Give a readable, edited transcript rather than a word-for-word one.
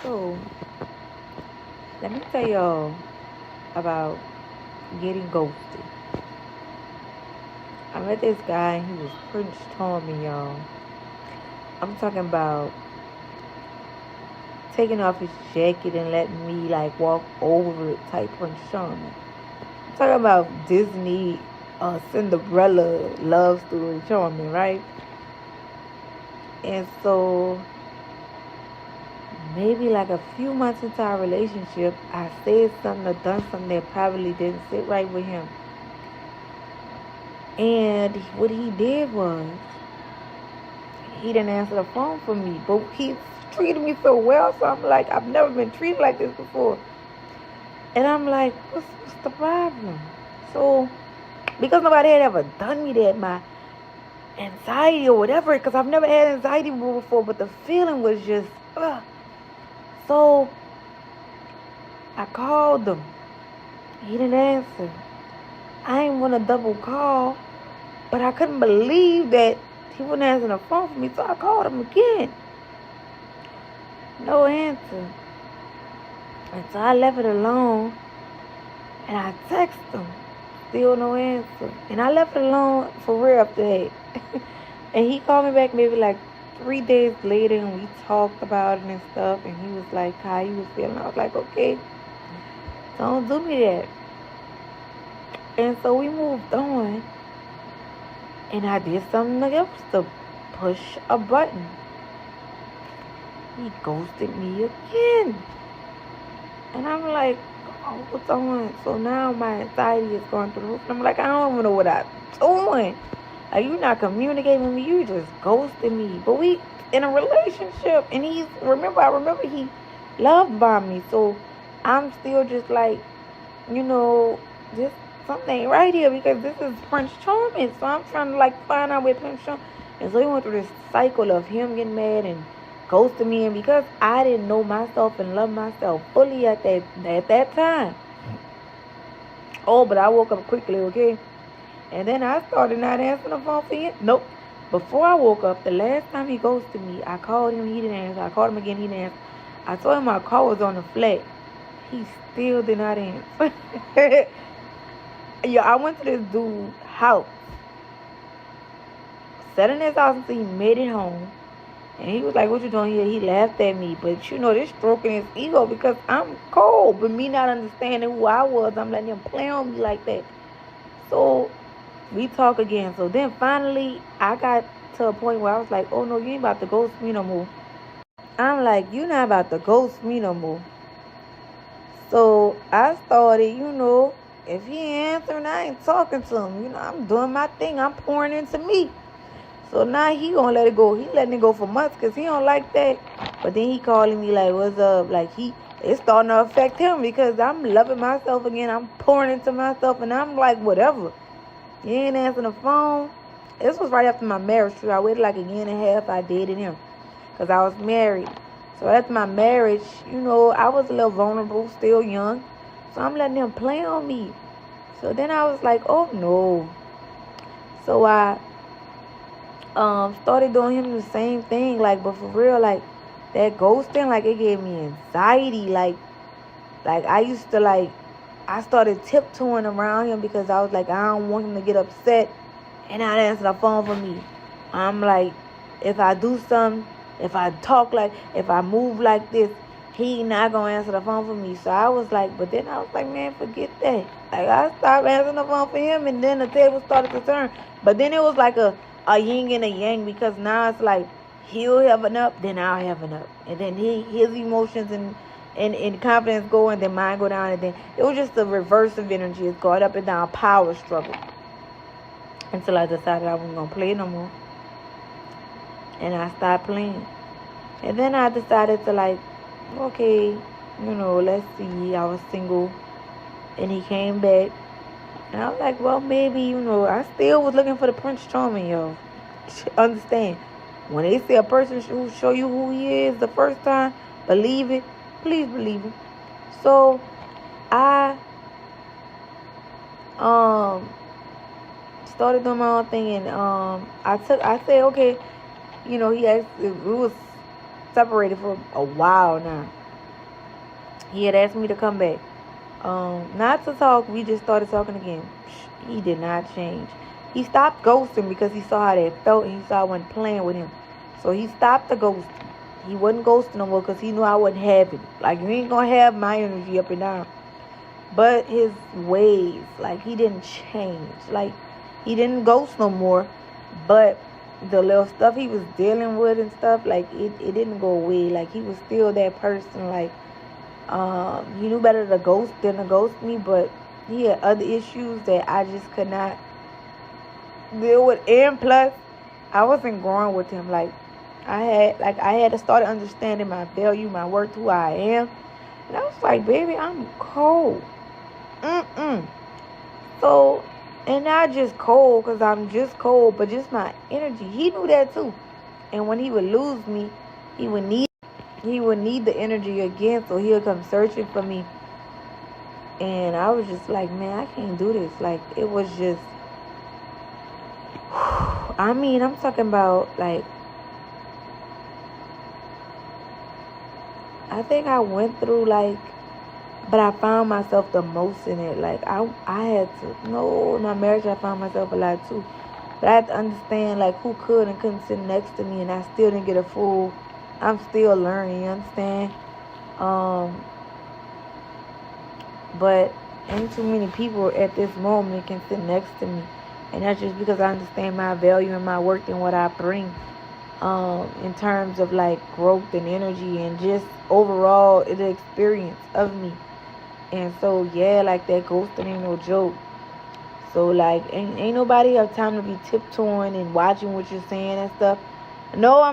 So, let me tell y'all about getting ghosted. I met this guy and he was Prince Charming, y'all. I'm talking about taking off his jacket and letting me like walk over it type Prince Charming. I'm talking about Disney Cinderella love story Charming, right? And so maybe like a few months into our relationship, I said something or done something that probably didn't sit right with him. And what he did was, he didn't answer the phone for me, but he treated me so well. So I'm like, I've never been treated like this before. And I'm like, what's the problem? So, because nobody had ever done me that, my anxiety or whatever, because I've never had anxiety before, but the feeling was just, ugh. So, I called him. He didn't answer. I didn't want to double call, but I couldn't believe that he wouldn't answer the phone for me, so I called him again. No answer. And so I left it alone, and I texted him. Still no answer. And I left it alone for real after that. And he called me back maybe like 3 days later, and we talked about it and stuff, and he was like, how you was feeling? I was like, okay, don't do me that. And so we moved on, and I did something else to push a button. He ghosted me again. And I'm like, oh, what's on? So now my anxiety is going through the roof. I'm like, I don't even know what I'm doing. Like, you not communicating with me. You just ghosted me. But we in a relationship. And I remember he loved by me. So I'm still just like, just something ain't right here, because this is Prince Charming. So I'm trying to like find out where Prince Charming. And so he went through this cycle of him getting mad and ghosted me. And because I didn't know myself and love myself fully at that time. Oh, but I woke up quickly, okay? And then I started not answering the phone for him. Nope. Before I woke up, the last time he ghosted me, I called him, he didn't answer. I called him again, he didn't answer. I told him my car was on the flat. He still did not answer. Yeah, I went to this dude's house. Sat in his house until he made it home. And he was like, what you doing here? He laughed at me. But, this stroking his ego, because I'm cold. But me not understanding who I was, I'm letting him play on me like that. So we talk again. So then finally, I got to a point where I was like, oh, no, you ain't about to ghost me no more. I'm like, you not about to ghost me no more. So I started, if he ain't answering, I ain't talking to him. I'm doing my thing. I'm pouring into me. So now he gonna let it go. He letting it go for months because he don't like that. But then he calling me like, what's up? Like it's starting to affect him because I'm loving myself again. I'm pouring into myself, and I'm like, whatever. He ain't answering the phone. This was right after my marriage. I waited like a year and a half. I dated him because I was married. So after my marriage, I was a little vulnerable, still young. So I'm letting him play on me. So then I was like, oh no. So I started doing him the same thing, like, but for real, like, that ghosting, like, it gave me anxiety, like I used to, like, I started tiptoeing around him because I was like, I don't want him to get upset and not answer the phone for me. I'm like, if I do something, if I talk like, if I move like this, he not gonna answer the phone for me. So I was like, but then I was like, man, forget that. Like, I stopped answering the phone for him, and then the table started to turn. But then it was like a yin and a yang, because now it's like he'll have an up, then I'll have an up, and then his emotions and confidence go, and then mine go down, and then it was just a reverse of energy. It's going up and down, power struggle, until I decided I wasn't gonna play no more, and I stopped playing. And then I decided to, like, okay, let's see. I was single, and he came back. And I was like, well, maybe, I still was looking for the Prince Charming, yo. Understand? When they say a person who show you who he is the first time, believe it. Please believe it. So I started doing my own thing, and I said, okay, he asked, we was separated for a while now. He had asked me to come back. Not to talk. We just started talking again. He did not change. He stopped ghosting because he saw how that felt and he saw I wasn't playing with him. So he stopped the ghosting. He wasn't ghosting no more because he knew I wasn't having it. Like, you ain't gonna have my energy up and down. But his ways, like, he didn't change. Like, he didn't ghost no more. But the little stuff he was dealing with and stuff, like, it didn't go away. Like, he was still that person. Like, he knew better to ghost than to ghost me. But he had other issues that I just could not deal with. And plus, I wasn't growing with him. Like, I had to start understanding my value, my worth, who I am. And I was like, baby, I'm cold. So, and not just cold because I'm just cold, but just my energy. He knew that too. And when he would lose me, he would need the energy again, so he'll come searching for me. And I was just like, man, I can't do this. Like, it was just, I mean, I'm talking about, like, I think I went through, like, but I found myself the most in it. Like, I had to, no, in my marriage, I found myself a lot too. But I had to understand, like, who could and couldn't sit next to me, and I still didn't get a full, I'm still learning, you understand? But ain't too many people at this moment can sit next to me. And that's just because I understand my value and my worth and what I bring. In terms of, like, growth and energy and just overall the experience of me. And so, yeah, like, that ghosting ain't no joke. So, like, ain't nobody have time to be tiptoeing and watching what you're saying and stuff. No, I'm